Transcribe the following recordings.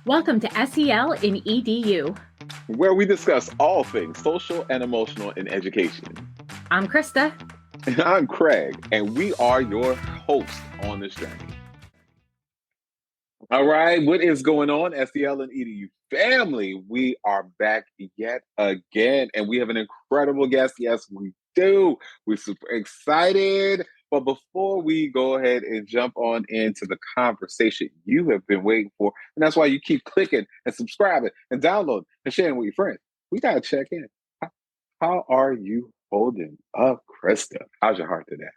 Welcome to SEL in EDU. where we discuss all things social and emotional in education. I'm Krista. And I'm Craig, and we are your hosts on this journey. All right, what is going on, SEL and EDU family? We are back yet again, and we have an incredible guest. Yes, we do. We're super excited. But before we go ahead and jump on into the conversation you have been waiting for, and that's why you keep clicking and subscribing and downloading and sharing with your friends, we got to check in. How are you holding up, Krista? How's your heart today?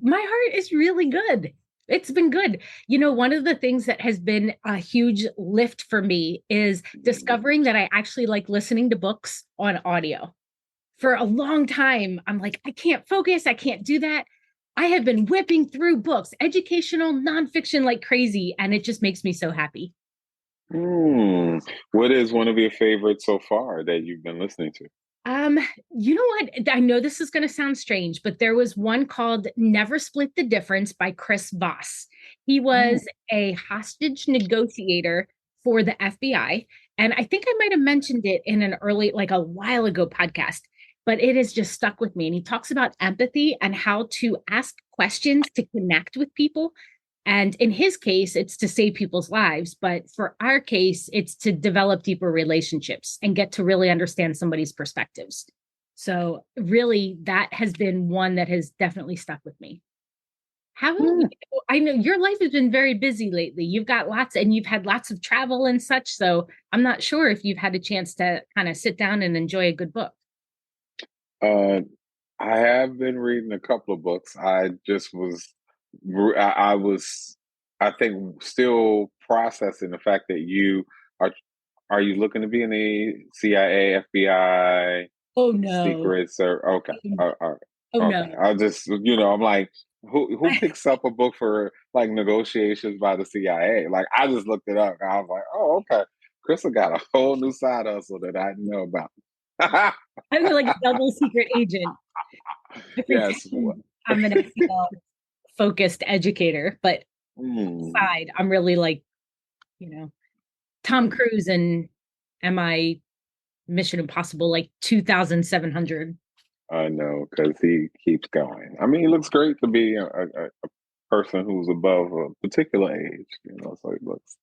My heart is really good. It's been good. You know, one of the things that has been a huge lift for me is discovering that I actually like listening to books on audio. For a long time, I'm like, I can't focus. I can't do that. I have been whipping through books, educational, nonfiction like crazy, and it just makes me so happy. What is one of your favorites so far that you've been listening to? Um, you know what? I know this is going to sound strange, but there was one called Never Split the Difference by Chris Voss. He was a hostage negotiator for the FBI. And I think I might have mentioned it in an early, like a while ago podcast, but it has just stuck with me. And he talks about empathy and how to ask questions to connect with people. And in his case, it's to save people's lives. But for our case, it's to develop deeper relationships and get to really understand somebody's perspectives. So, really, that has been one that has definitely stuck with me. How about you? I know your life has been very busy lately. You've got lots and you've had lots of travel and such. So, I'm not sure if you've had a chance to kind of sit down and enjoy a good book. Uh, I have been reading a couple of books. I was, I think, still processing the fact that are. Are you looking to be in the CIA, FBI, Oh, no. secrets, or okay, Oh, okay? no. I just, I'm like, who picks up a book for like negotiations by the CIA? Like, I just looked it up. And I was like, oh, okay. Crystal got a whole new side hustle that I didn't know about. I'm like a double secret agent. I Yes. pretend I'm an SEL focused educator, but Mm, side, I'm really like, you know, Tom Cruise and am I Mission Impossible like 2,700? I know because he keeps going. I mean, it looks great to be a person who's above a particular age, so it looks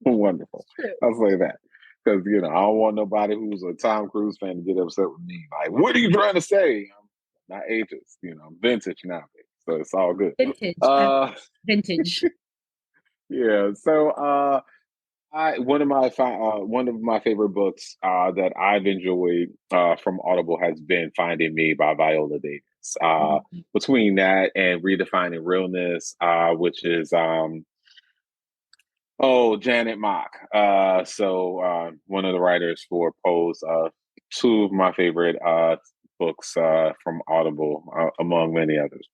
wonderful. True. I'll say that. Because, I don't want nobody who's a Tom Cruise fan to get upset with me. Like, what are you trying to say? I'm not ageist, I'm vintage nowadays. So it's all good. Vintage. Uh, Vintage. yeah. So one of my favorite books that I've enjoyed from Audible has been Finding Me by Viola Davis. Between that and Redefining Realness, which is Janet Mock. One of the writers for Pose. Two of my favorite books from Audible, among many others.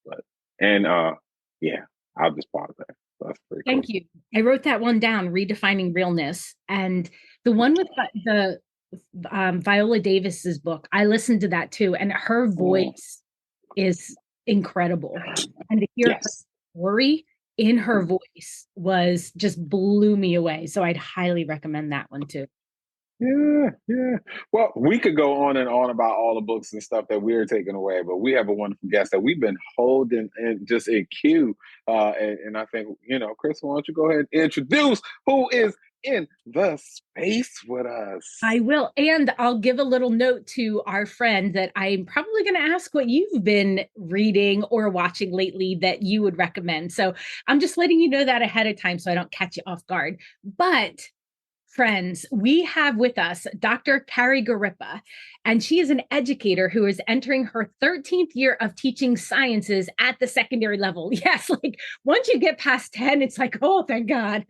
Yeah, I'll just pause there. That's pretty cool. Thank you. I wrote that one down, Redefining Realness. And the one with the Viola Davis's book, I listened to that too. And her voice is incredible. And to hear her Yes. story in her voice was just blew me away. So I'd highly recommend that one too. Yeah, yeah. Well, we could go on and on about all the books and stuff that we're taking away, but we have a wonderful guest that we've been holding and just in queue. And I think, Chris, why don't you go ahead and introduce who is in the space with us? I will. And I'll give a little note to our friend that I'm probably going to ask what you've been reading or watching lately that you would recommend. So I'm just letting you know that ahead of time so I don't catch you off guard. But friends, we have with us Dr. Carrie Garippa, and she is an educator who is entering her 13th year of teaching sciences at the secondary level. Yes, like once you get past 10, it's like, oh, thank God.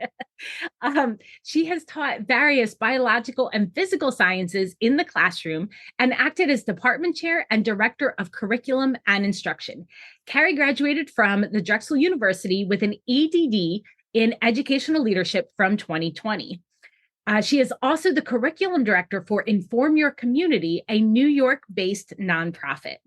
She has taught various biological and physical sciences in the classroom and acted as department chair and director of curriculum and instruction. Carrie graduated from the Drexel University with an EDD in educational leadership from 2020. She is also the curriculum director for Inform Your Community, a New York-based nonprofit.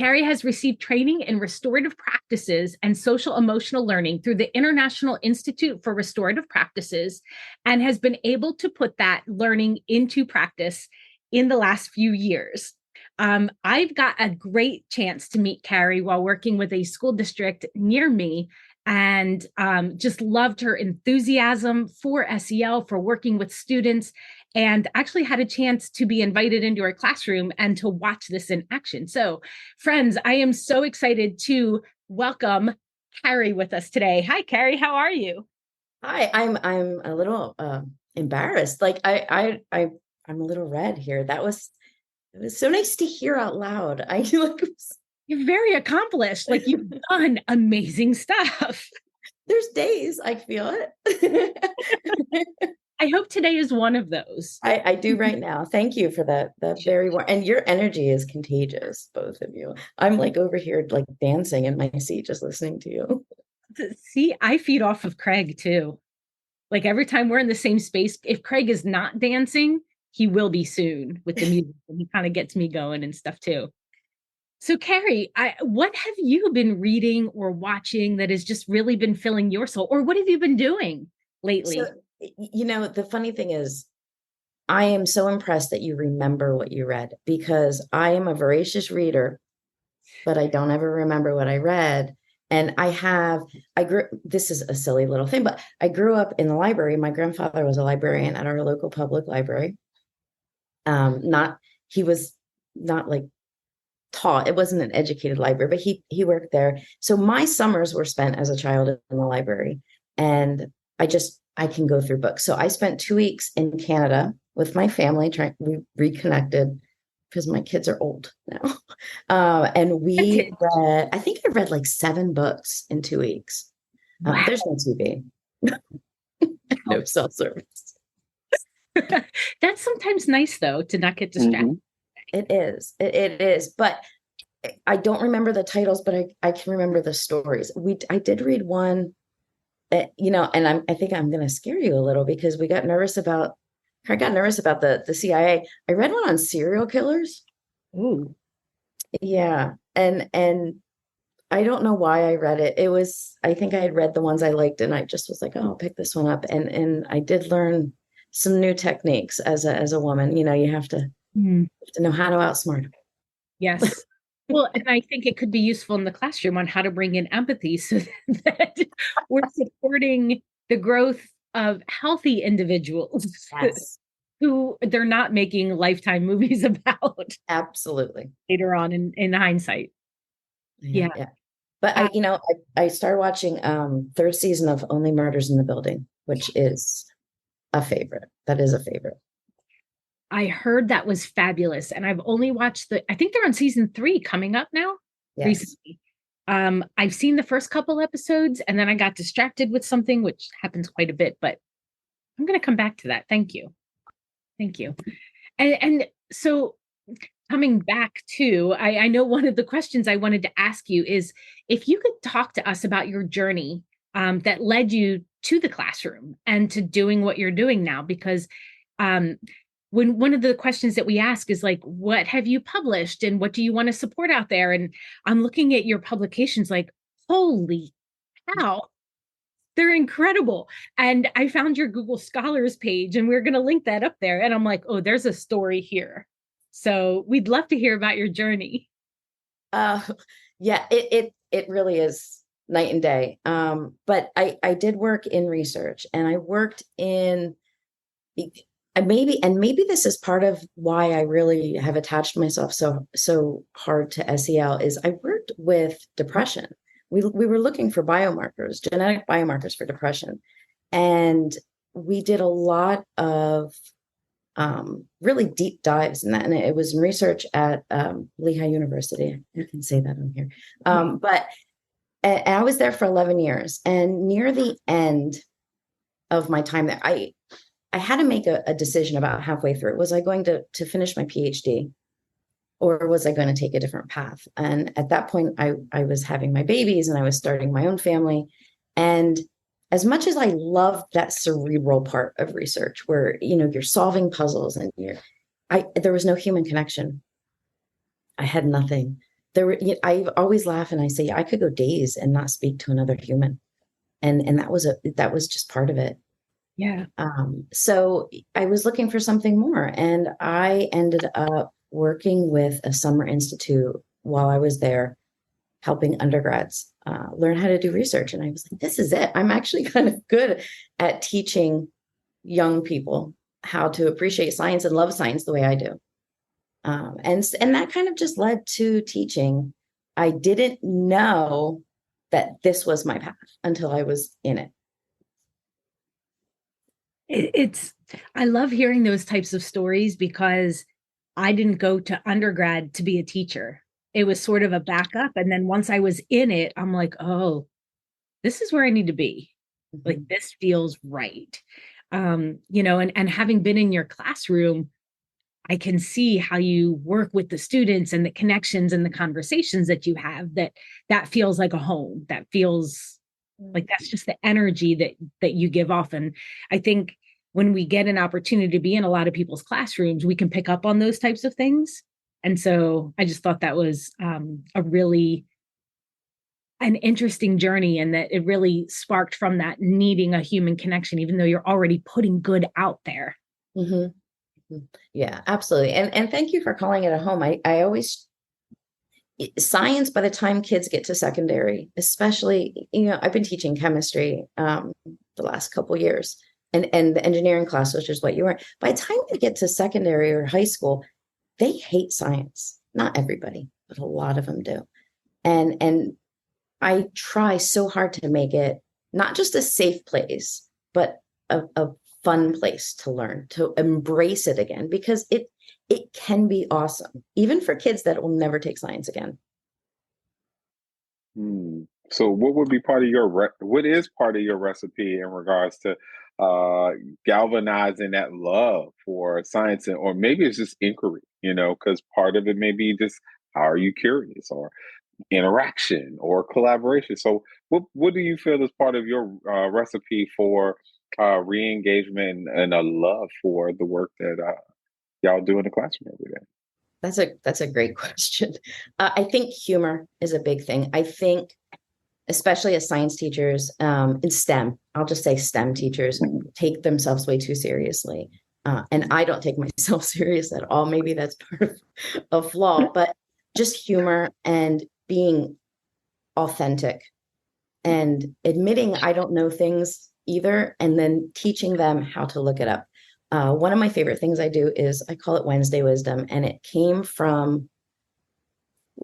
Carrie has received training in restorative practices and social emotional learning through the International Institute for Restorative Practices and has been able to put that learning into practice in the last few years. I've got a great chance to meet Carrie while working with a school district near me, and just loved her enthusiasm for SEL, for working with students, and actually had a chance to be invited into her classroom and to watch this in action. So, friends, I am so excited to welcome Carrie with us today. Hi, Carrie. How are you? Hi, I'm a little embarrassed. Like I'm a little red here. It was so nice to hear out loud. I like You're very accomplished. Like, you've done amazing stuff. there's days I feel it. I hope today is one of those. I do right now. Thank you for that very warm, and your energy is contagious, both of you. I'm like over here like dancing in my seat just listening to you. See, I feed off of Craig too. Like, every time we're in the same space, if Craig is not dancing, he will be soon with the music. And he kind of gets me going and stuff too. So, Carrie, what have you been reading or watching that has just really been filling your soul? Or what have you been doing lately? So, the funny thing is, I am so impressed that you remember what you read, because I am a voracious reader, but I don't ever remember what I read. And this is a silly little thing, but I grew up in the library. My grandfather was a librarian at our local public library. He was not like taught, it wasn't an educated library, but he worked there. So my summers were spent as a child in the library, and I can go through books. So I spent 2 weeks in Canada with my family, we reconnected because my kids are old now. And I think I read like 7 books in 2 weeks. Wow. There's no TV, no cell service. That's sometimes nice, though, to not get distracted. Mm-hmm. It is. But I don't remember the titles, but I can remember the stories. I did read one, and I think I'm going to scare you a little, because I got nervous about the CIA. I read one on serial killers. Ooh. Yeah. And I don't know why I read it. I think I had read the ones I liked, and I just was like, oh, I'll pick this one up. And I did learn some new techniques as a woman. You have to know how to outsmart. Yes. Well, and I think it could be useful in the classroom on how to bring in empathy so that we're supporting the growth of healthy individuals. Yes. Who they're not making Lifetime movies about. Absolutely. Later on in hindsight. Yeah. But I started watching 3rd season of Only Murders in the Building, which is a favorite. That is a favorite. I heard that was fabulous, and I've only watched I think they're on season 3 coming up now. Yes. Recently. I've seen the first couple episodes, and then I got distracted with something, which happens quite a bit, but I'm going to come back to that. Thank you. And so, coming back to, I know one of the questions I wanted to ask you is if you could talk to us about your journey that led you to the classroom and to doing what you're doing now, because when one of the questions that we ask is like, what have you published and what do you want to support out there? And I'm looking at your publications like, holy cow, they're incredible. And I found your Google Scholars page, and we're going to link that up there. And I'm like, oh, there's a story here. So we'd love to hear about your journey. Yeah, it really is night and day. But I did work in research, and I worked in maybe this is part of why I really have attached myself so hard to SEL, is I worked with depression. We were looking for biomarkers, genetic biomarkers for depression. And we did a lot of really deep dives in that. And it was in research at Lehigh University. I can say that on here. But I was there for 11 years. And near the end of my time there, I had to make a decision about halfway through. Was I going to finish my PhD, or was I going to take a different path? And at that point, I was having my babies, and I was starting my own family. And as much as I loved that cerebral part of research, where you're solving puzzles and there was no human connection. I had nothing. I always laugh and I say, I could go days and not speak to another human. And that was just part of it. Yeah. So I was looking for something more, and I ended up working with a summer institute while I was there, helping undergrads learn how to do research. And I was like, this is it. I'm actually kind of good at teaching young people how to appreciate science and love science the way I do. And that kind of just led to teaching. I didn't know that this was my path until I was in it. It's, I love hearing those types of stories because I didn't go to undergrad to be a teacher. It was sort of a backup. And then once I was in it, I'm like, oh, this is where I need to be. Like, this feels right. And having been in your classroom, I can see how you work with the students and the connections and the conversations that you have, that feels like a home. That feels like that's just the energy that you give off. And I think when we get an opportunity to be in a lot of people's classrooms, we can pick up on those types of things. And so I just thought that was a really an interesting journey, and that it really sparked from that needing a human connection, even though you're already putting good out there. Mm-hmm. Yeah, absolutely. And thank you for calling it a home. I always, science, by the time kids get to secondary, especially, I've been teaching chemistry the last couple of years, and the engineering class, which is what you were. By the time they get to secondary or high school, they hate science. Not everybody, but a lot of them do. And I try so hard to make it not just a safe place, but a fun place to learn, to embrace it again, because it can be awesome, even for kids that will never take science again. So what would be part of what is part of your recipe in regards to galvanizing that love for science, or maybe it's just inquiry, because part of it may be just how are you curious, or interaction or collaboration. So what do you feel is part of your recipe for re-engagement and a love for the work that y'all do in the classroom every day? That's a great question. I think humor is a big thing. I think, especially as science teachers, in STEM, I'll just say STEM teachers take themselves way too seriously. And I don't take myself serious at all. Maybe that's part of a flaw, but just humor and being authentic and admitting I don't know things either, and then teaching them how to look it up. One of my favorite things I do is I call it Wednesday Wisdom, and it came from,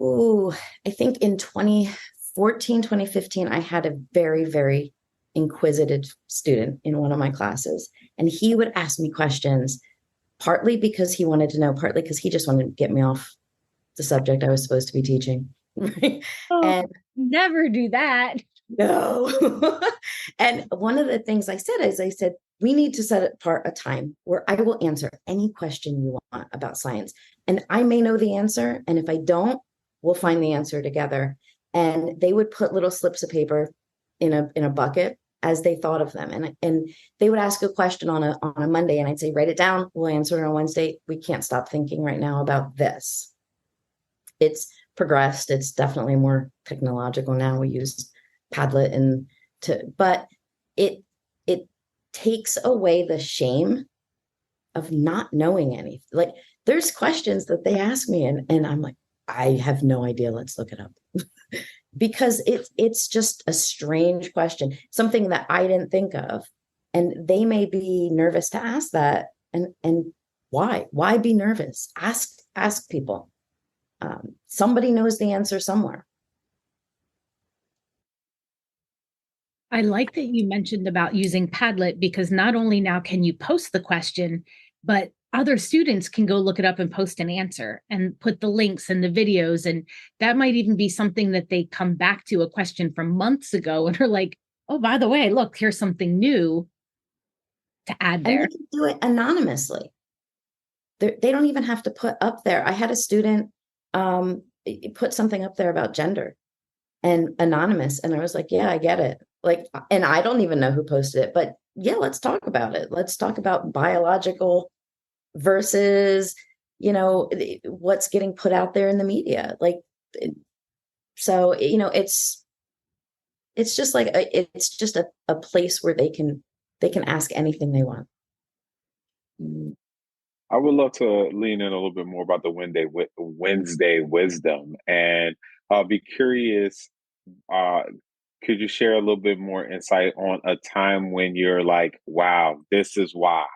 I think in 2014, 2015, I had a very, very inquisitive student in one of my classes, and he would ask me questions, partly because he wanted to know, partly because he just wanted to get me off the subject I was supposed to be teaching. Oh, And never do that. no. And one of the things I said is, I said, we need to set apart a time where I will answer any question you want about science. And I may know the answer. And if I don't, we'll find the answer together. And they would put little slips of paper in a bucket as they thought of them. And they would ask a question on a Monday, and I'd say, write it down. We'll answer it on Wednesday. We can't stop thinking right now about this. It's progressed. It's definitely more technological now. We use Padlet but it takes away the shame of not knowing anything. Like, there's questions that they ask me, and I'm like, I have no idea. Let's look it up. Because it's just a strange question, something that I didn't think of. And they may be nervous to ask that. And why be nervous? Ask people. Somebody knows the answer somewhere. I like that you mentioned about using Padlet, because not only now can you post the question, but other students can go look it up and post an answer and put the links and the videos. And that might even be something that they come back to, a question from months ago, and are like, oh, by the way, look, here's something new to add there. And they can do it anonymously. They don't even have to put up there. I had a student put something up there about gender and anonymous. And I was like, yeah, I get it. Like, and I don't even know who posted it, but yeah, let's talk about it. Let's talk about biological versus, what's getting put out there in the media. Like, So, it's just like it's just a place where they can ask anything they want. I would love to lean in a little bit more about the Wednesday wisdom, and I'll be curious. Uh, could you share a little bit more insight on a time when you're like, "Wow, this is why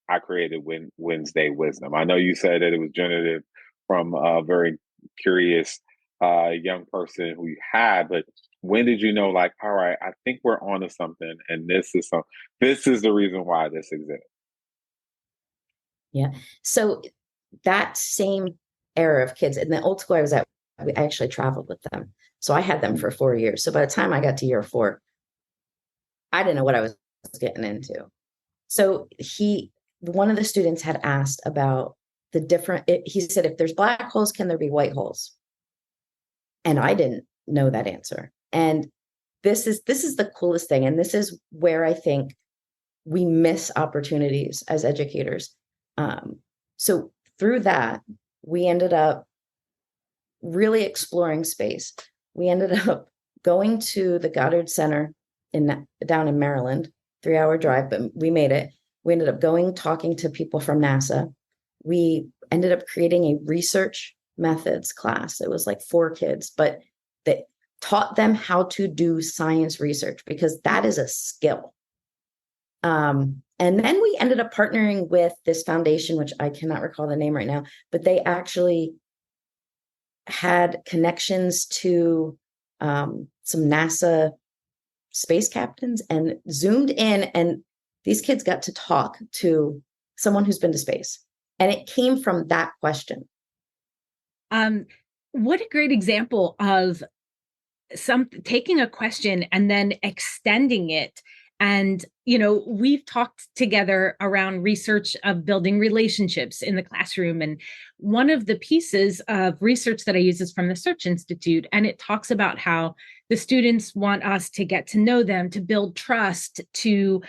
I created Wednesday wisdom"? I know you said that it was generative from a very curious young person who you had, but when did you know, like, all right, I think we're onto something, and this is the reason why this exists? Yeah. So that same era of kids in the old school I was at, I actually traveled with them. So I had them for 4 years. So by the time I got to year 4, I didn't know what I was getting into. So one of the students had asked about the different, he said, if there's black holes, can there be white holes? And I didn't know that answer. And this is the coolest thing. And this is where I think we miss opportunities as educators. So through that, we ended up really exploring space. We ended up going to the Goddard Center down in Maryland, 3-hour drive, but we made it. We ended up talking to people from NASA. We ended up creating a research methods class. It was like 4 kids, but that taught them how to do science research, because that is a skill. And then we ended up partnering with this foundation, which I cannot recall the name right now, but they actually had connections to some NASA space captains and zoomed in, and these kids got to talk to someone who's been to space. And it came from that question. What a great example of taking a question and then extending it. And, we've talked together around research of building relationships in the classroom. And one of the pieces of research that I use is from the Search Institute. And it talks about how the students want us to get to know them, to build trust, to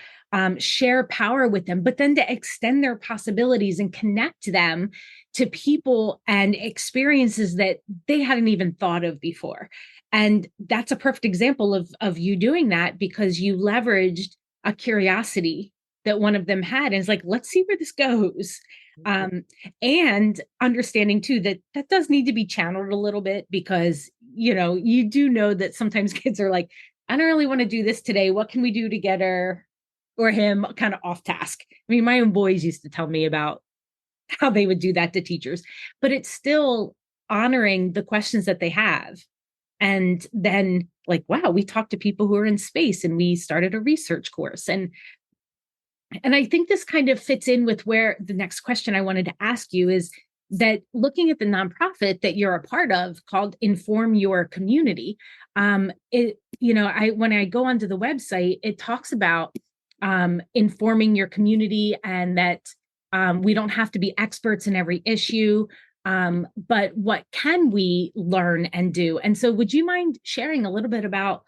share power with them, but then to extend their possibilities and connect them to people and experiences that they hadn't even thought of before. And that's a perfect example of you doing that, because you leveraged a curiosity that one of them had. And it's like, let's see where this goes. And understanding too, that does need to be channeled a little bit, because, you do know that sometimes kids are like, I don't really want to do this today. What can we do to get her or him kind of off task? I mean, my own boys used to tell me about how they would do that to teachers, but it's still honoring the questions that they have. And then like, wow, we talked to people who are in space, and we started a research course. And I think this kind of fits in with where the next question I wanted to ask you is that, looking at the nonprofit that you're a part of called Inform Your Community, when I go onto the website, it talks about informing your community, and that we don't have to be experts in every issue. But what can we learn and do? And so would you mind sharing a little bit about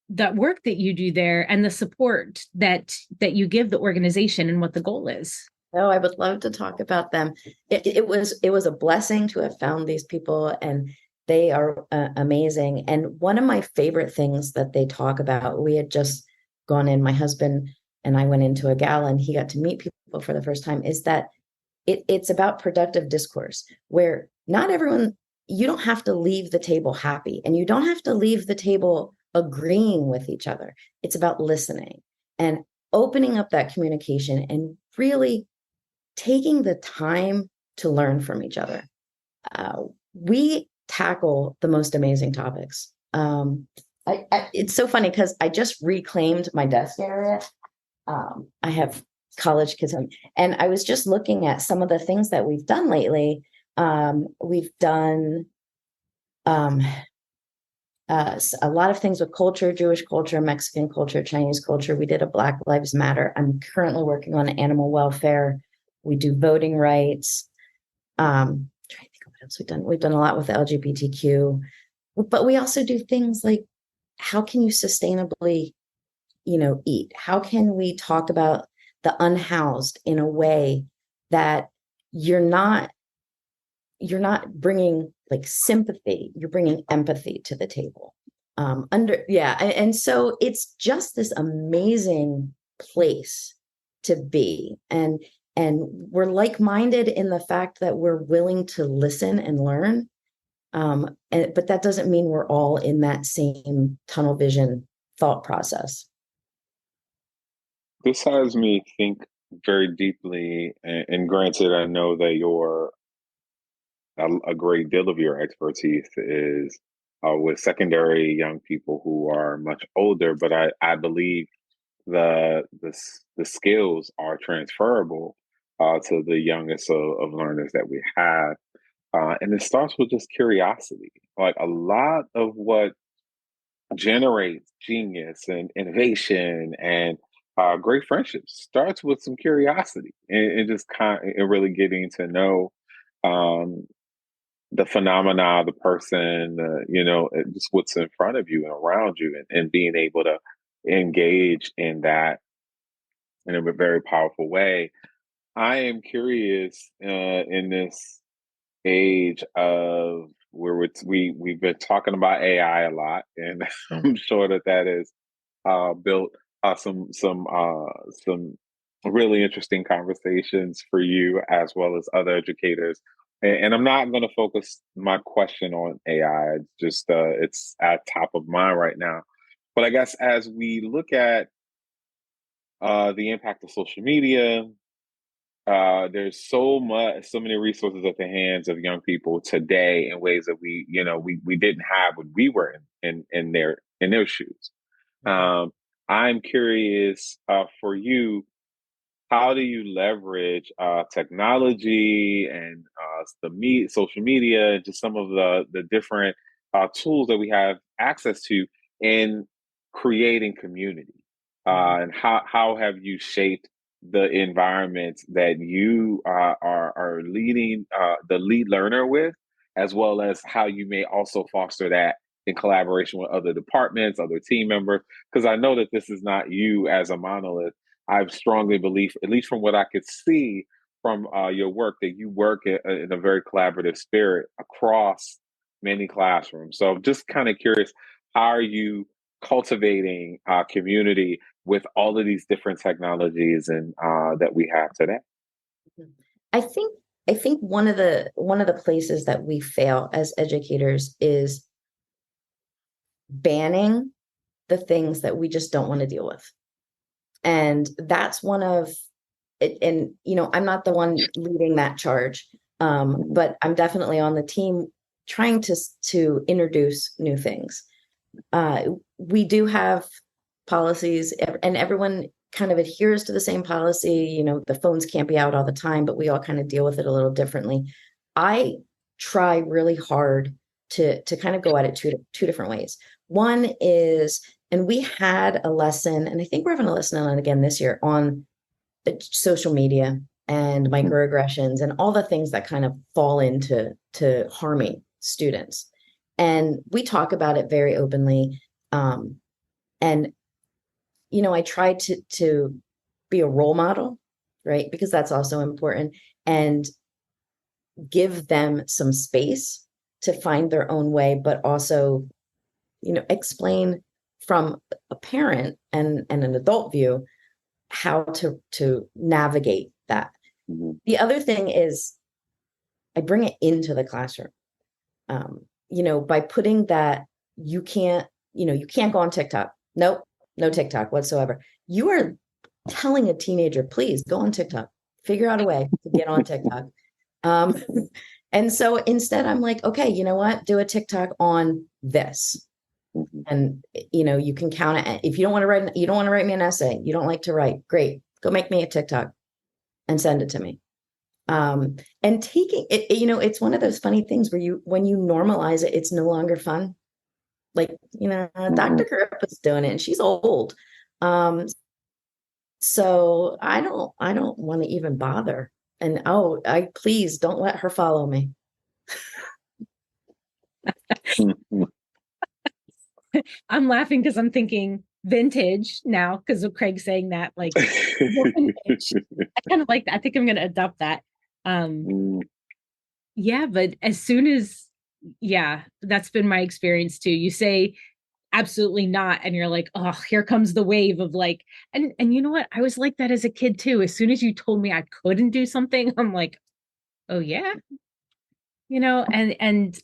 that work that you do there and the support that you give the organization and what the goal is? Oh, I would love to talk about them. It was a blessing to have found these people, and they are amazing. And one of my favorite things that they talk about, we had just gone in, my husband and I went into a gala, and he got to meet people for the first time, is that it's about productive discourse, where not everyone, you don't have to leave the table happy, and you don't have to leave the table agreeing with each other. It's about listening and opening up that communication and really taking the time to learn from each other. We tackle the most amazing topics. It's so funny because I just reclaimed my desk area. I have college kids, and I was just looking at some of the things that we've done lately. We've done a lot of things with culture, Jewish culture, Mexican culture, Chinese culture. We did a Black Lives Matter. I'm currently working on animal welfare. We do voting rights. Trying to think of what else we've done. We've done a lot with the LGBTQ, but we also do things like, how can you sustainably, eat? How can we talk about the unhoused in a way that you're not bringing like sympathy. You're bringing empathy to the table. And so it's just this amazing place to be, and we're like-minded in the fact that we're willing to listen and learn, but that doesn't mean we're all in that same tunnel vision thought process. This has me think very deeply, and granted, I know that a great deal of your expertise is with secondary young people who are much older, but I believe the skills are transferable to the youngest of learners that we have. And it starts with just curiosity. Like a lot of what generates genius and innovation and great friendships starts with some curiosity and just and really getting to know um, the phenomena, the person, just what's in front of you and around you, and being able to engage in that in a very powerful way. I am curious in this age of where we've been talking about AI a lot, and I'm sure that is built some really interesting conversations for you as well as other educators. And I'm not going to focus my question on AI. It's just it's at top of mind right now. But I guess as we look at the impact of social media, there's so many resources at the hands of young people today in ways that we didn't have when we were in their shoes. I'm curious for you, how do you leverage technology and social media and just some of the different tools that we have access to in creating community? And how have you shaped the environment that you are leading the lead learner with, as well as how you may also foster that in collaboration with other departments, other team members? Because I know that this is not you as a monolith. I strongly believe, at least from what I could see from your work, that you work in a very collaborative spirit across many classrooms. So I'm just kind of curious, how are you cultivating community with all of these different technologies and that we have today? I think one of the places that we fail as educators is banning the things that we just don't want to deal with. And that's one of it. And, I'm not the one leading that charge, but I'm definitely on the team trying to introduce new things. We do have policies, and everyone kind of adheres to the same policy. The phones can't be out all the time, but we all kind of deal with it a little differently. I try really hard to kind of go at it two different ways. One is, and we had a lesson, and I think we're having a lesson on it again this year, on social media and microaggressions and all the things that kind of fall into harming students. And we talk about it very openly. And I try to be a role model, right? Because that's also important, and give them some space to find their own way, but also, explain from a parent and an adult view how to navigate that. Mm-hmm. The other thing is I bring it into the classroom, by putting that you can't go on TikTok. Nope. No TikTok whatsoever. You are telling a teenager, please go on TikTok, figure out a way to get on TikTok. And so instead I'm like, okay, you know what? Do a TikTok on this. And, you can count it. If you don't want to write me an essay, you don't like to write, great, go make me a TikTok and send it to me. And taking it, it's one of those funny things where when you normalize it, it's no longer Fun. Like, Dr. Garippa's doing it and she's old. So I don't want to even bother. And please don't let her follow me. I'm laughing because I'm thinking vintage now because of Craig saying that, like, vintage. I kind of like that. I think I'm going to adopt that. Yeah, but as soon as Yeah, that's been my experience too. You say absolutely not, and you're like, oh, here comes the wave of like, and you know what? I was like that as a kid too. As soon as you told me I couldn't do something, I'm like, oh yeah, and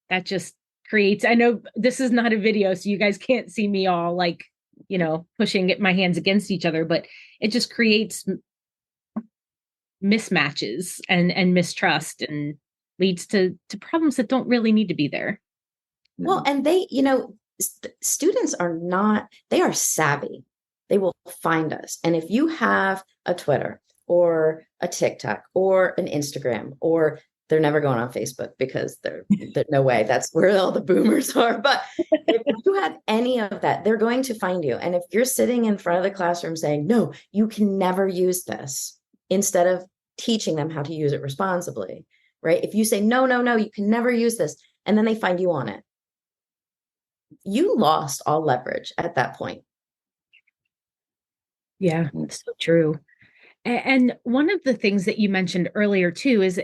that just creates, I know this is not a video, so you guys can't see me all like, pushing my hands against each other, but it just creates mismatches and mistrust and leads to problems that don't really need to be there. Well, and they, students are not, they are savvy. They will find us. And if you have a Twitter or a TikTok or an Instagram, or they're never going on Facebook because they're no way, that's where all the boomers are. But if you have any of that, they're going to find you. And if you're sitting in front of the classroom saying, no, you can never use this, instead of teaching them how to use it responsibly, right? If you say, no, no, no, you can never use this, and then they find you on it, you lost all leverage at that point. Yeah, so true. And one of the things that you mentioned earlier too is,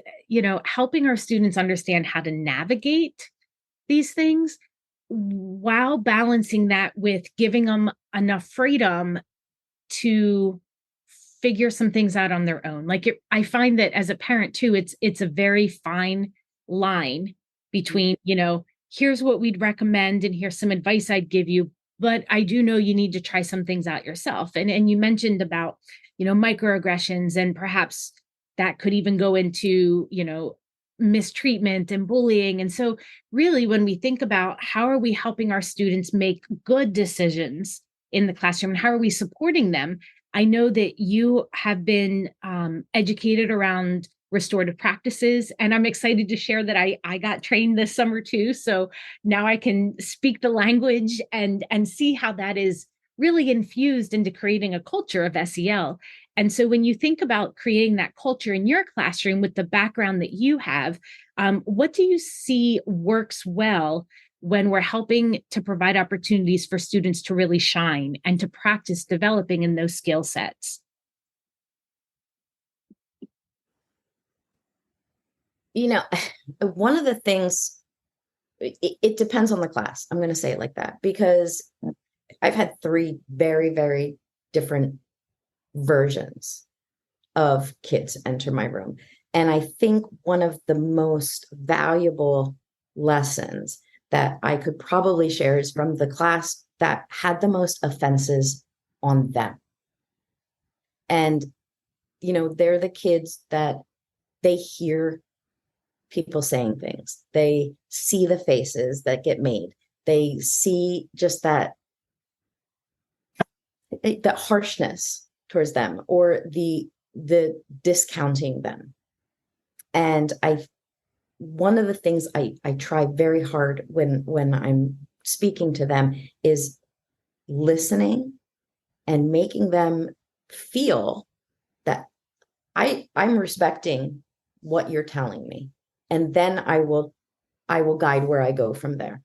helping our students understand how to navigate these things while balancing that with giving them enough freedom to figure some things out on their own. Like I find that as a parent too, it's a very fine line between, here's what we'd recommend and here's some advice I'd give you, but I do know you need to try some things out yourself. And you mentioned about, microaggressions, and perhaps that could even go into, mistreatment and bullying. And so really when we think about how are we helping our students make good decisions in the classroom and how are we supporting them, I know that you have been educated around restorative practices, and I'm excited to share that I got trained this summer too. So now I can speak the language and see how that is really infused into creating a culture of SEL. And so when you think about creating that culture in your classroom with the background that you have, what do you see works well when we're helping to provide opportunities for students to really shine and to practice developing in those skill sets? One of the things, it depends on the class. I'm going to say it like that, because I've had 3 very, very different versions of kids enter my room. And I think one of the most valuable lessons that I could probably share is from the class that had the most offenses on them. And, they're the kids that they hear people saying things. They see the faces that get made. They see just that harshness towards them, or the discounting them. And one of the things I try very hard when I'm speaking to them is listening and making them feel that I'm respecting what you're telling me. And then I will guide where I go from there.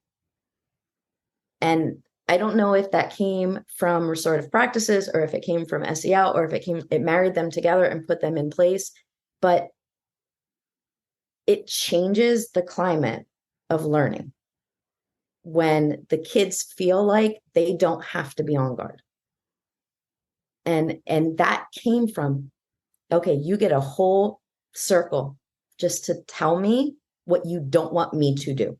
And I don't know if that came from restorative practices or if it came from SEL or if it married them together and put them in place, but it changes the climate of learning when the kids feel like they don't have to be on guard. And that came from, okay, you get a whole circle just to tell me what you don't want me to do.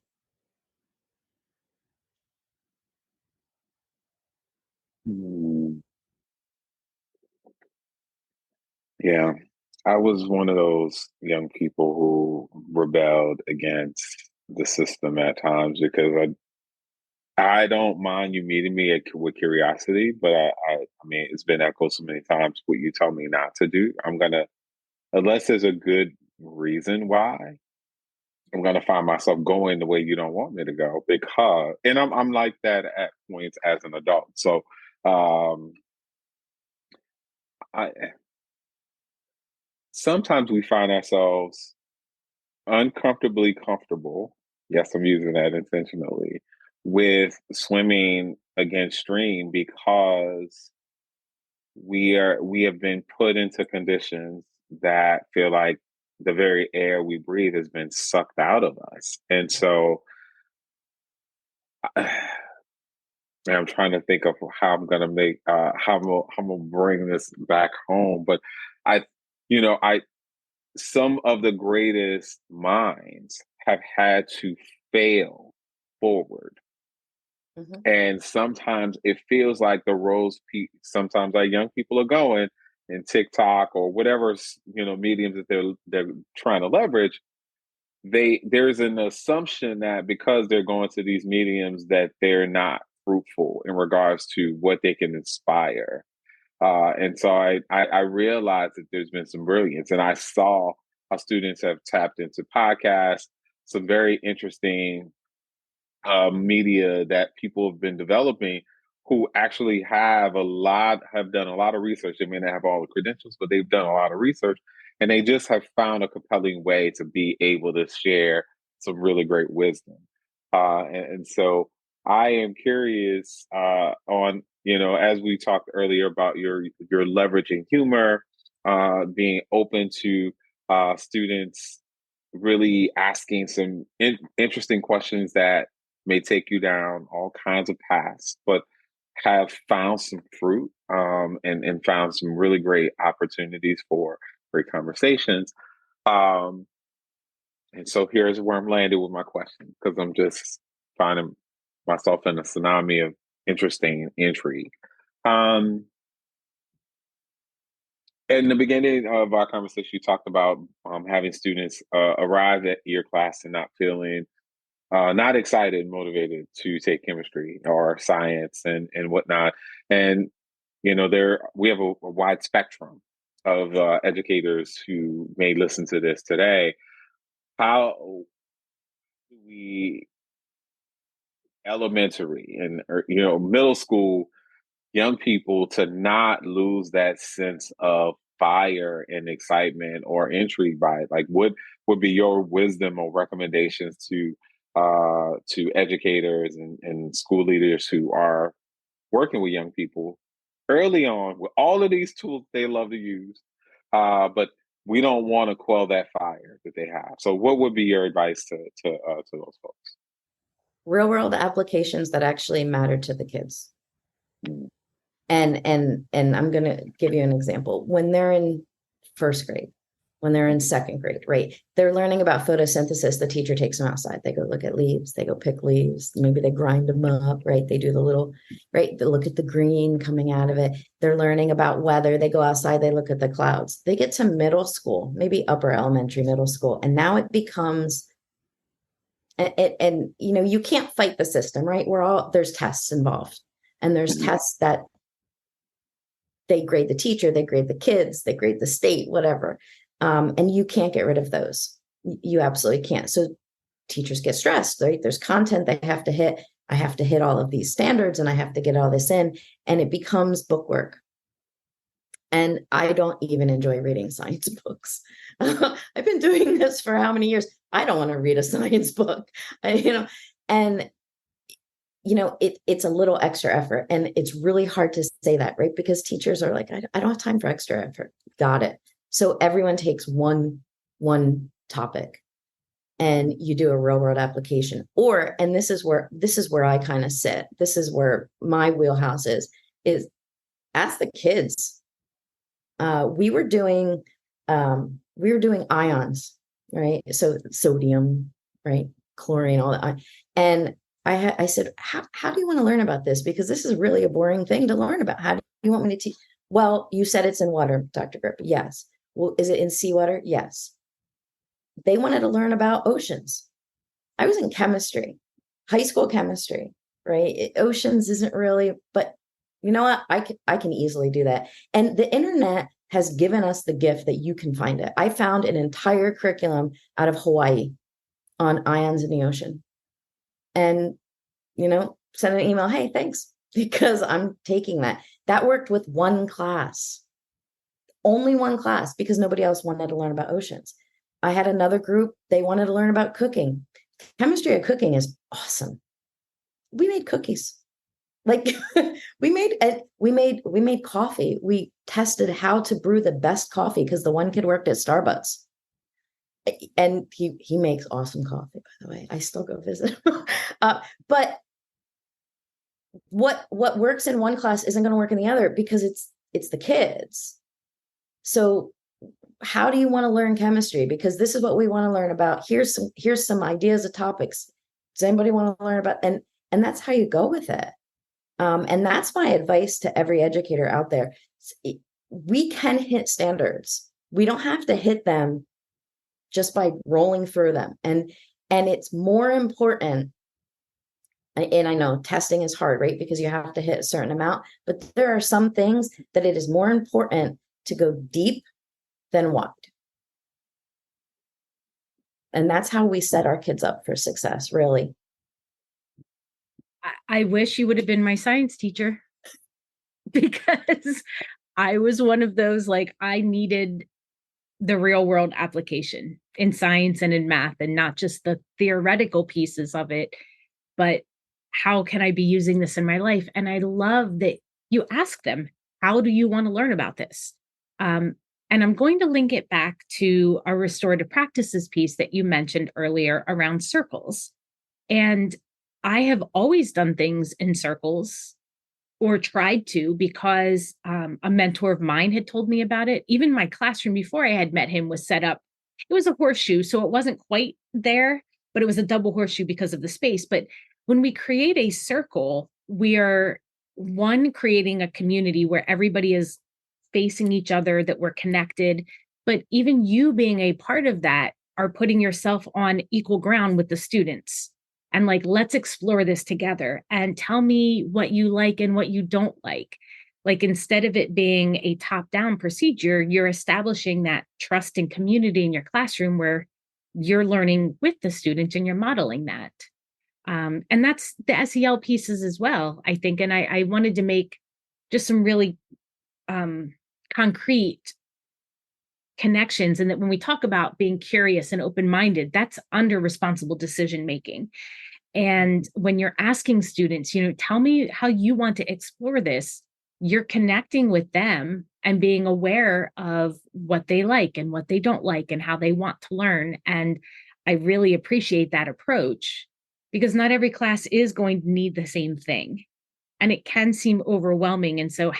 Yeah, I was one of those young people who rebelled against the system at times because I don't mind you meeting me with curiosity, but I mean, it's been echoed so many times. What you tell me not to do, I'm gonna, unless there's a good reason why, I'm gonna find myself going the way you don't want me to go because, and I'm like that at points as an adult. So, um, I sometimes we find ourselves uncomfortably comfortable. Yes, I'm using that intentionally with swimming against stream because we have been put into conditions that feel like the very air we breathe has been sucked out of us. And so I'm trying to think of how I'm going to make, how I'm going to bring this back home. But I, I, some of the greatest minds have had to fail forward. Mhm. And sometimes it feels like the roles sometimes our young people are going in TikTok or whatever, mediums that they're trying to leverage. There's an assumption that because they're going to these mediums that they're not fruitful in regards to what they can inspire. And so I realized that there's been some brilliance, and I saw how students have tapped into podcasts, some very interesting media that people have been developing, who actually have done a lot of research. They may not have all the credentials, but they've done a lot of research, and they just have found a compelling way to be able to share some really great wisdom. And so I am curious on, as we talked earlier about your leveraging humor, being open to students really asking some interesting questions that may take you down all kinds of paths, but have found some fruit, and found some really great opportunities for great conversations. Um, and so here's where I'm landed with my question, because I'm just finding myself in a tsunami of interesting intrigue. Um, in the beginning of our conversation, you talked about having students arrive at your class and not feeling not excited, motivated to take chemistry or science and whatnot. And we have a wide spectrum of educators who may listen to this today. How do we elementary and middle school young people to not lose that sense of fire and excitement or intrigue by it? Like, what would be your wisdom or recommendations to educators and school leaders who are working with young people early on with all of these tools they love to use, but we don't want to quell that fire that they have? So, what would be your advice to those folks? Real world applications that actually matter to the kids. Mm. And I'm going to give you an example. When they're in first grade, when they're in second grade, right? They're learning about photosynthesis. The teacher takes them outside. They go look at leaves. They go pick leaves. Maybe they grind them up, right? They do the little, right? They look at the green coming out of it. They're learning about weather. They go outside. They look at the clouds. They get to middle school, maybe upper elementary, middle school. And now it becomes, and you can't fight the system, right? There's tests involved. And there's tests that they grade the teacher, they grade the kids, they grade the state, whatever. And you can't get rid of those. You absolutely can't. So teachers get stressed, right? There's content they have to hit. I have to hit all of these standards and I have to get all this in. And it becomes bookwork. And I don't even enjoy reading science books. I've been doing this for how many years? I don't want to read a science book, and it's a little extra effort, and it's really hard to say that, right? Because teachers are like, I don't have time for extra effort. Got it. So everyone takes one topic and you do a real world application, and this is where I kind of sit. This is where my wheelhouse is ask the kids. We were doing ions, right? So sodium, right? Chlorine, all that. And I said, how do you want to learn about this? Because this is really a boring thing to learn about. How do you want me to teach? Well, you said it's in water, Dr. Garippa. Yes. Well, is it in seawater? Yes. They wanted to learn about oceans. I was in chemistry, high school chemistry, right? Oceans isn't really, but you know what? I can easily do that. And the internet has given us the gift that you can find it. I found an entire curriculum out of Hawaii on ions in the ocean. And, send an email, hey, thanks, because I'm taking that. That worked with one class, only one class, because nobody else wanted to learn about oceans. I had another group, they wanted to learn about cooking. Chemistry of cooking is awesome. We made cookies. Like we made coffee. We tested how to brew the best coffee because the one kid worked at Starbucks. And he makes awesome coffee, by the way. I still go visit him. But what works in one class isn't going to work in the other, because it's the kids. So how do you want to learn chemistry? Because this is what we want to learn about. Here's some ideas of topics. Does anybody want to learn about? And that's how you go with it. And that's my advice to every educator out there. We can hit standards. We don't have to hit them just by rolling through them. And it's more important. And I know testing is hard, right? Because you have to hit a certain amount, but there are some things that it is more important to go deep than wide. And that's how we set our kids up for success, really. I wish you would have been my science teacher, because I was one of those, like, I needed the real world application in science and in math, and not just the theoretical pieces of it, but how can I be using this in my life? And I love that you ask them, how do you want to learn about this? And I'm going to link it back to our restorative practices piece that you mentioned earlier around circles. And I have always done things in circles, or tried to, because a mentor of mine had told me about it. Even my classroom before I had met him was set up. It was a horseshoe, so it wasn't quite there, but it was a double horseshoe because of the space. But when we create a circle, we are, one, creating a community where everybody is facing each other, that we're connected. But even you being a part of that are putting yourself on equal ground with the students. And like, let's explore this together, and tell me what you like and what you don't like. Like, instead of it being a top-down procedure, you're establishing that trust and community in your classroom where you're learning with the student and you're modeling that. And that's the SEL pieces as well, I think. And I wanted to make just some really concrete connections. And that when we talk about being curious and open-minded, that's under responsible decision making. And when you're asking students, tell me how you want to explore this, you're connecting with them and being aware of what they like and what they don't like and how they want to learn. And I really appreciate that approach, because not every class is going to need the same thing, and it can seem overwhelming. And so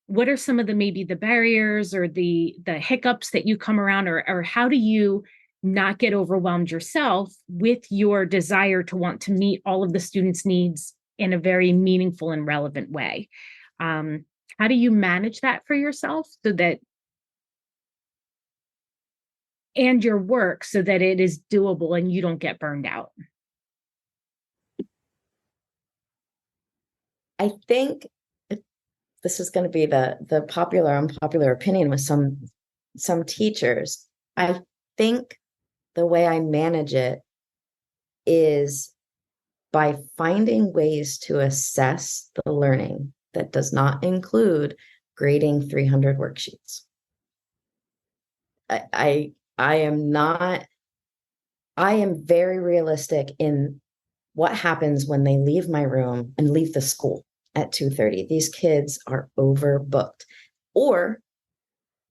what are some of maybe the barriers or the hiccups that you come around, or how do you not get overwhelmed yourself with your desire to want to meet all of the students' needs in a very meaningful and relevant way? How do you manage that for yourself and your work, so that it is doable and you don't get burned out? I think this is going to be the popular, unpopular opinion with some teachers. I think the way I manage it is by finding ways to assess the learning that does not include grading 300 worksheets. I am very realistic in what happens when they leave my room and leave the school at 2:30. These kids are overbooked, or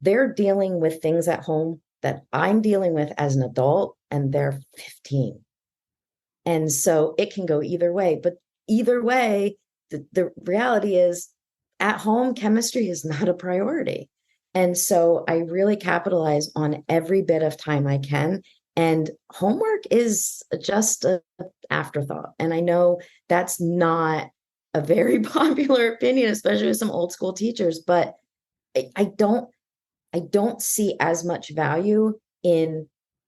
they're dealing with things at home that I'm dealing with as an adult, and they're 15. And so it can go either way. But either way, the reality is, at home, chemistry is not a priority. And so I really capitalize on every bit of time I can. And homework is just an afterthought. And I know that's not a very popular opinion, especially with some old school teachers, but I don't see as much value in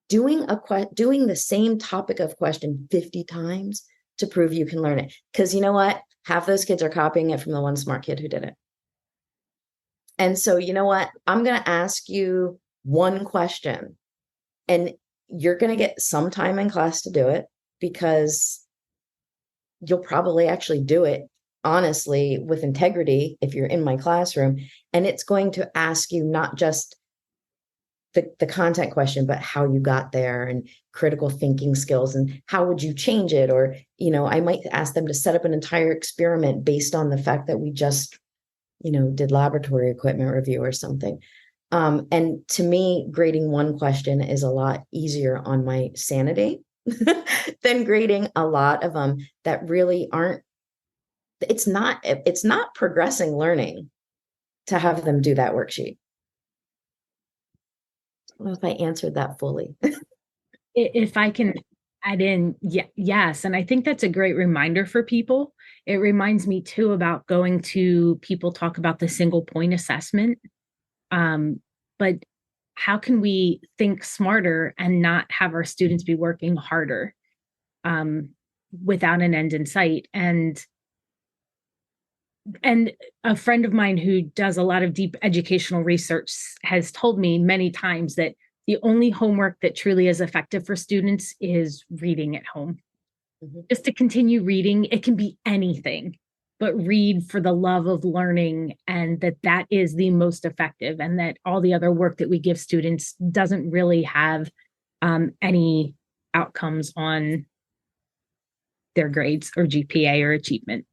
doing the same topic of question 50 times to prove you can learn it. Because you know what? Half those kids are copying it from the one smart kid who did it. And so, you know what? I'm going to ask you one question, and you're going to get some time in class to do it, because you'll probably actually do it honestly with integrity if you're in my classroom. And it's going to ask you not just the content question, but how you got there, and critical thinking skills, and how would you change it? Or, I might ask them to set up an entire experiment based on the fact that we just, did laboratory equipment review or something. And to me, grading one question is a lot easier on my sanity than grading a lot of them that really aren't. It's not progressing learning to have them do that worksheet. I don't know if I answered that fully. If I can add in, yes. And I think that's a great reminder for people. It reminds me too about going to people talk about the single point assessment. But how can we think smarter and not have our students be working harder without an end in sight? And a friend of mine who does a lot of deep educational research has told me many times that the only homework that truly is effective for students is reading at home. Mm-hmm. Just to continue reading, it can be anything, but read for the love of learning, and that is the most effective, and that all the other work that we give students doesn't really have any outcomes on their grades or GPA or achievement.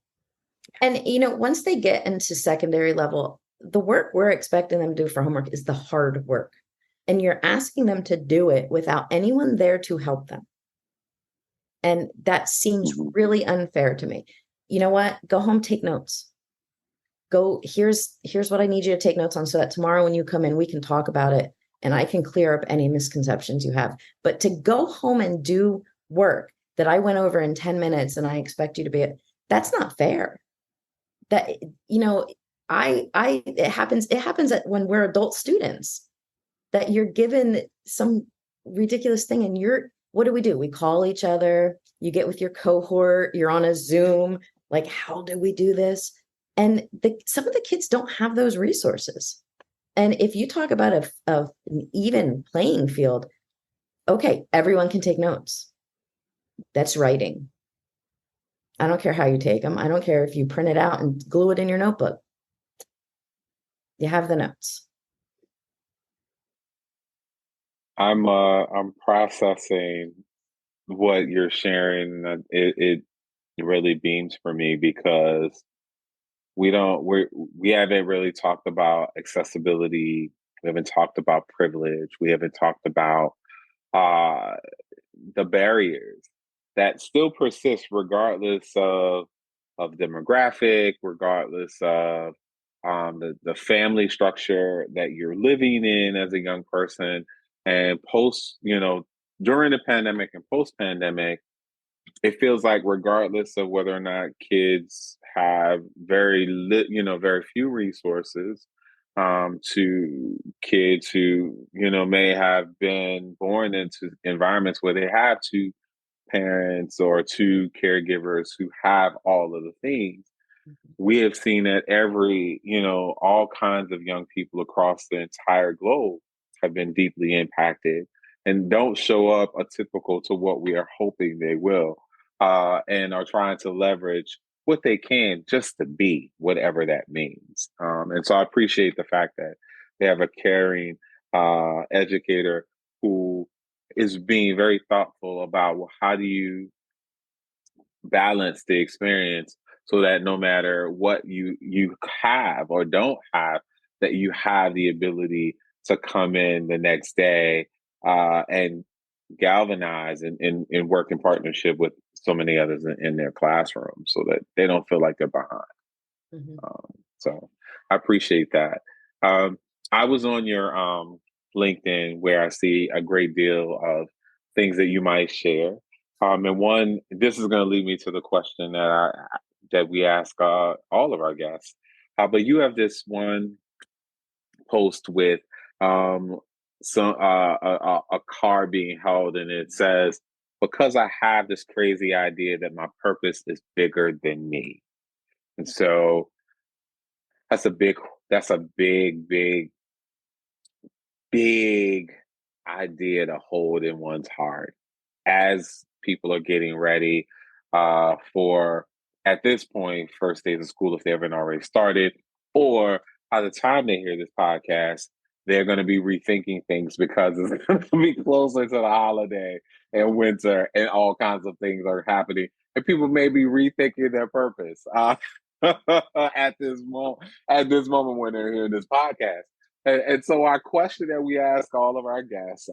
And, once they get into secondary level, the work we're expecting them to do for homework is the hard work. And you're asking them to do it without anyone there to help them. And that seems really unfair to me. You know what? Go home, take notes. Here's what I need you to take notes on, so that tomorrow when you come in, we can talk about it and I can clear up any misconceptions you have. But to go home and do work that I went over in 10 minutes and I expect you to be, that's not fair. That, it happens when we're adult students, that you're given some ridiculous thing and what do? We call each other, you get with your cohort, you're on a Zoom, like, how do we do this? And some of the kids don't have those resources. And if you talk about an even playing field, okay, everyone can take notes. That's writing. I don't care how you take them. I don't care if you print it out and glue it in your notebook. You have the notes. I'm processing what you're sharing. It really beams for me, because we haven't really talked about accessibility. We haven't talked about privilege. We haven't talked about the barriers that still persist, regardless of demographic, regardless of the family structure that you're living in as a young person, and during the pandemic and post pandemic, it feels like regardless of whether or not kids have very few resources, to kids who may have been born into environments where they have two parents or two caregivers who have all of the things. We have seen that all kinds of young people across the entire globe have been deeply impacted and don't show up atypical to what we are hoping they will, and are trying to leverage what they can just to be, whatever that means. And so I appreciate the fact that they have a caring educator who is being very thoughtful about, well, how do you balance the experience so that no matter what you have or don't have, that you have the ability to come in the next day and galvanize and work in partnership with so many others in their classroom, so that they don't feel like they're behind. Mm-hmm. So I appreciate that. I was on your LinkedIn, where I see a great deal of things that you might share. And this is going to lead me to the question that we ask all of our guests. But you have this one post with a car being held, and it says, "Because I have this crazy idea that my purpose is bigger than me." And so that's a big, big idea to hold in one's heart as people are getting ready for, at this point, first days of school, if they haven't already started, or by the time they hear this podcast, they're going to be rethinking things, because it's going to be closer to the holiday and winter, and all kinds of things are happening, and people may be rethinking their purpose at this moment when they're hearing this podcast. And so our question that we ask all of our guests,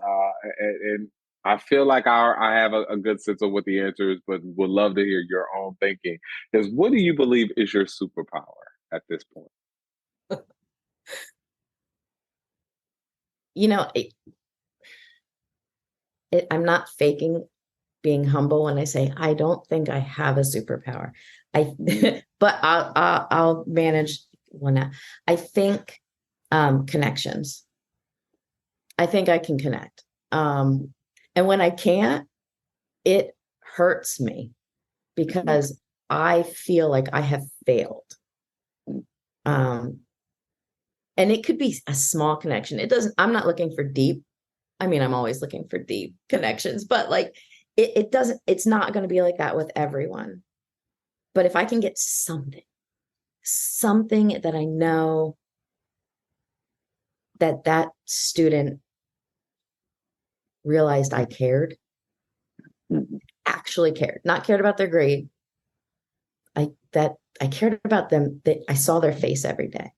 and I feel like I have a good sense of what the answer is, but would love to hear your own thinking. Is what do you believe is your superpower at this point? You know, I'm not faking being humble when I say I don't think I have a superpower. But I'll manage one. I think connections. I think I can connect. And when I can't, it hurts me because I feel like I have failed. And it could be a small connection. I'm not looking for deep. I mean, I'm always looking for deep connections, but like it's not going to be like that with everyone. But if I can get something that I know that student realized I cared, actually cared, not cared about their grade. I cared about them, that I saw their face every day.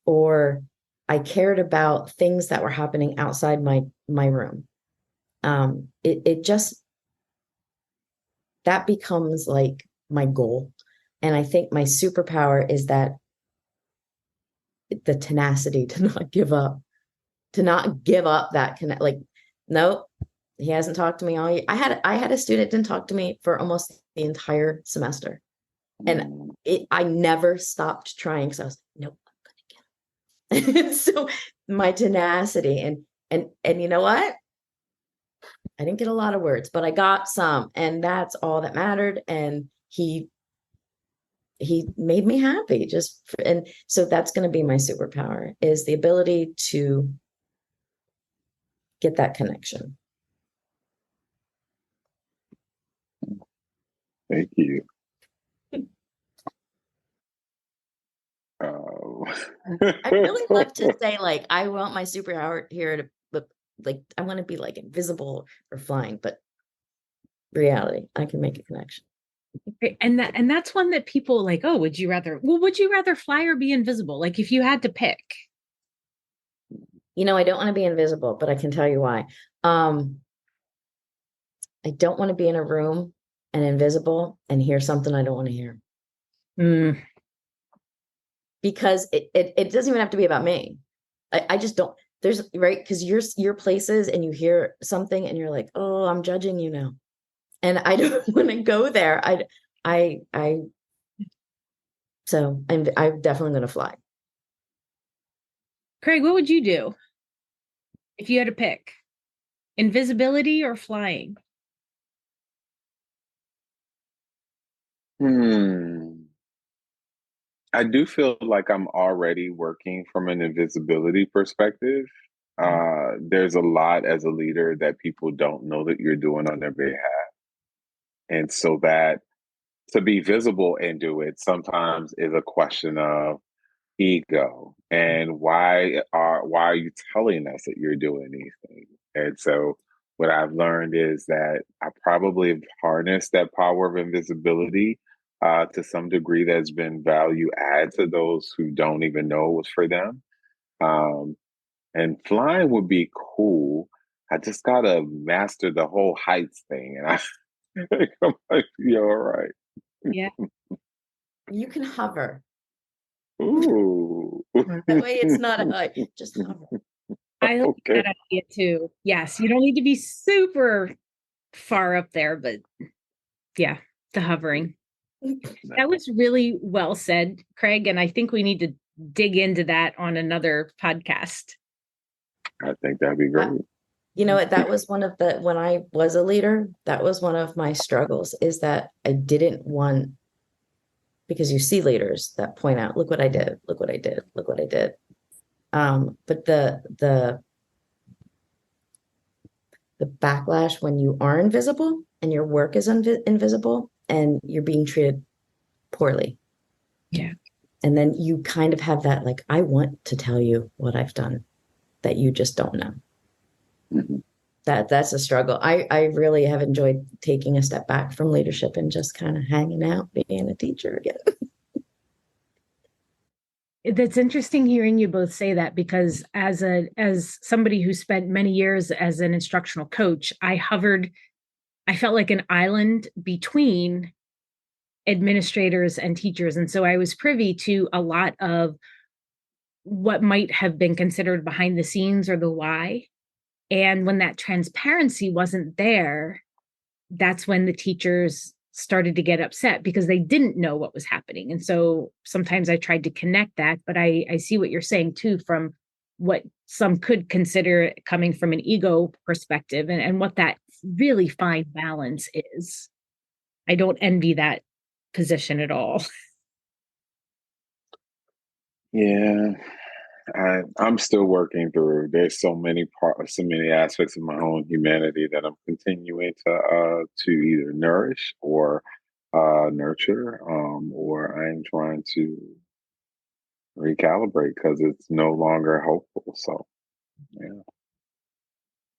Or I cared about things that were happening outside my room. It just, that becomes like my goal. And I think my superpower is that the tenacity to not give up, that connect. Like, nope, he hasn't talked to me all year. I had a student didn't talk to me for almost the entire semester. And I never stopped trying because I was, nope, I'm gonna get him. So my tenacity and you know what? I didn't get a lot of words, but I got some, and that's all that mattered. And he made me happy and so that's going to be my superpower, is the ability to get that connection. Thank you. I really love to say, like, I want my superpower here to, but like, I want to be like invisible or flying, but reality, I can make a connection. And that's one that people like, oh, would you rather fly or be invisible? Like if you had to pick. You know, I don't want to be invisible, but I can tell you why. I don't want to be in a room and invisible and hear something I don't want to hear. Because it doesn't even have to be about me. I just don't, there's right. Because you're places and you hear something and you're like, oh, I'm judging you now. And I don't want to go there. So I'm definitely going to fly. Craig, what would you do if you had to pick? Invisibility or flying? I do feel like I'm already working from an invisibility perspective. There's a lot as a leader that people don't know that you're doing on their behalf. And so that to be visible and do it sometimes is a question of ego and why are you telling us that you're doing these things? And so what I've learned is that I probably have harnessed that power of invisibility to some degree that's been value add to those who don't even know it was for them. And flying would be cool. I just gotta master the whole heights thing, and I think I might be all right. Yeah. You can hover. Ooh. That way it's not a height, just hover. I like that idea too. Yes, you don't need to be super far up there, but yeah, the hovering. That was really well said, Craig, and I think we need to dig into that on another podcast. I think that'd be great. You know what? That was when I was a leader, that was one of my struggles, is that I didn't want, because you see leaders that point out, look what I did, look what I did, look what I did. But the backlash when you are invisible and your work is invisible and you're being treated poorly. Yeah. And then you kind of have that, like, I want to tell you what I've done that you just don't know. Mm-hmm. That's a struggle. I really have enjoyed taking a step back from leadership and just kind of hanging out, being a teacher again. That's interesting hearing you both say that, because as somebody who spent many years as an instructional coach, I felt like an island between administrators and teachers. And so I was privy to a lot of what might have been considered behind the scenes or the why. And when that transparency wasn't there, that's when the teachers started to get upset because they didn't know what was happening. And so sometimes I tried to connect that, but I see what you're saying too, from what some could consider coming from an ego perspective, and what that really fine balance is. I don't envy that position at all. Yeah, I'm still working through. There's so many aspects of my own humanity that I'm continuing to either nourish or nurture, or I'm trying to recalibrate because it's no longer hopeful. So yeah.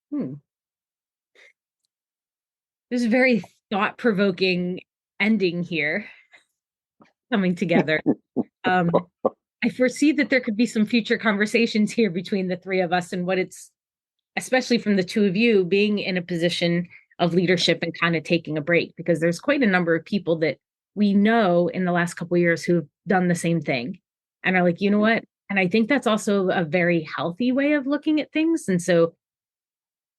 Hmm. There's a very thought-provoking ending here coming together. Um, I foresee that there could be some future conversations here between the three of us, and what it's, especially from the two of you being in a position of leadership and kind of taking a break, because there's quite a number of people that we know in the last couple of years who've done the same thing and are like, you know what? And I think that's also a very healthy way of looking at things. And so,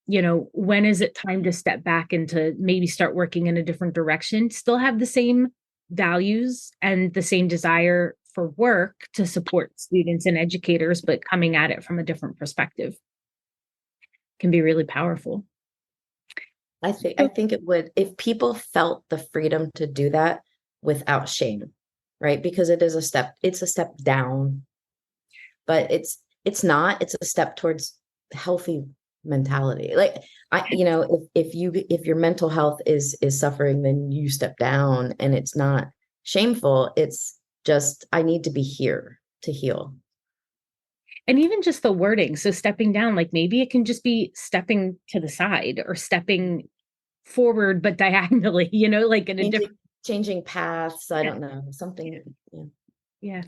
when is it time to step back and to maybe start working in a different direction, still have the same values and the same desire for work to support students and educators, but coming at it from a different perspective can be really powerful. I think it would, if people felt the freedom to do that without shame, right? Because it's a step down, but it's a step towards healthy mentality. Like if your mental health is suffering, then you step down, and it's not shameful. It's just, I need to be here to heal. And even just the wording. So stepping down, like maybe it can just be stepping to the side or stepping forward, but diagonally, like in a different. Changing paths. I Yeah. don't know, something. Yeah. Yeah.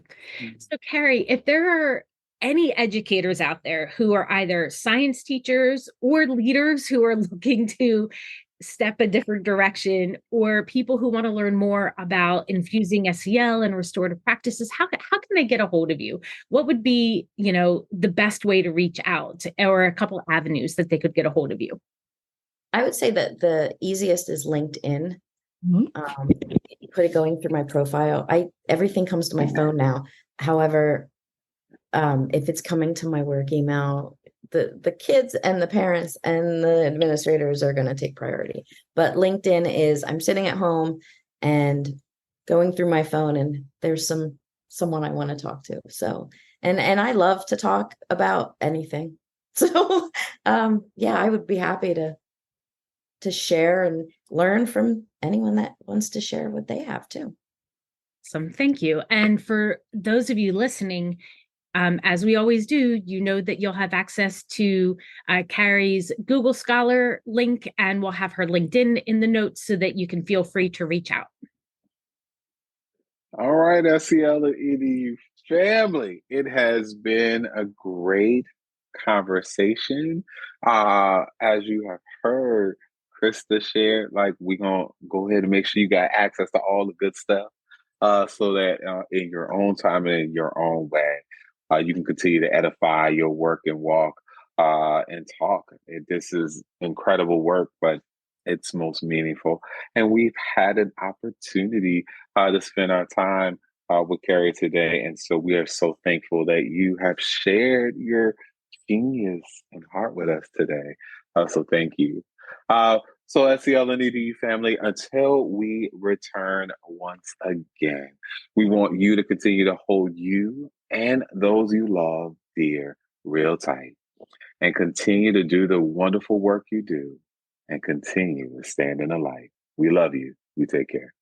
So Carrie, if there are any educators out there who are either science teachers or leaders who are looking to step a different direction, or people who want to learn more about infusing SEL and restorative practices, how can they get a hold of you? What would be, the best way to reach out, or a couple of avenues that they could get a hold of you? I would say that the easiest is LinkedIn. Put it going through my profile. Everything comes to my phone now. However, if it's coming to my work email, the kids and the parents and the administrators are going to take priority. But LinkedIn is, I'm sitting at home and going through my phone, and there's someone I want to talk to. So, and I love to talk about anything. So, yeah, I would be happy to share and learn from anyone that wants to share what they have too. Awesome. Thank you. And for those of you listening, as we always do, that you'll have access to Carrie's Google Scholar link, and we'll have her LinkedIn in the notes so that you can feel free to reach out. All right, SEL and EDU family. It has been a great conversation. As you have heard Krista share, like, we're gonna go ahead and make sure you got access to all the good stuff, so that in your own time and in your own way, you can continue to edify your work and walk and talk. This is incredible work, but it's most meaningful. And we've had an opportunity to spend our time with Carrie today. And so we are so thankful that you have shared your genius and heart with us today. So thank you. So SEL and EDU family, until we return once again, we want you to continue to hold you and those you love dear real tight, and continue to do the wonderful work you do, and continue to stand in the light. We love you. You take care.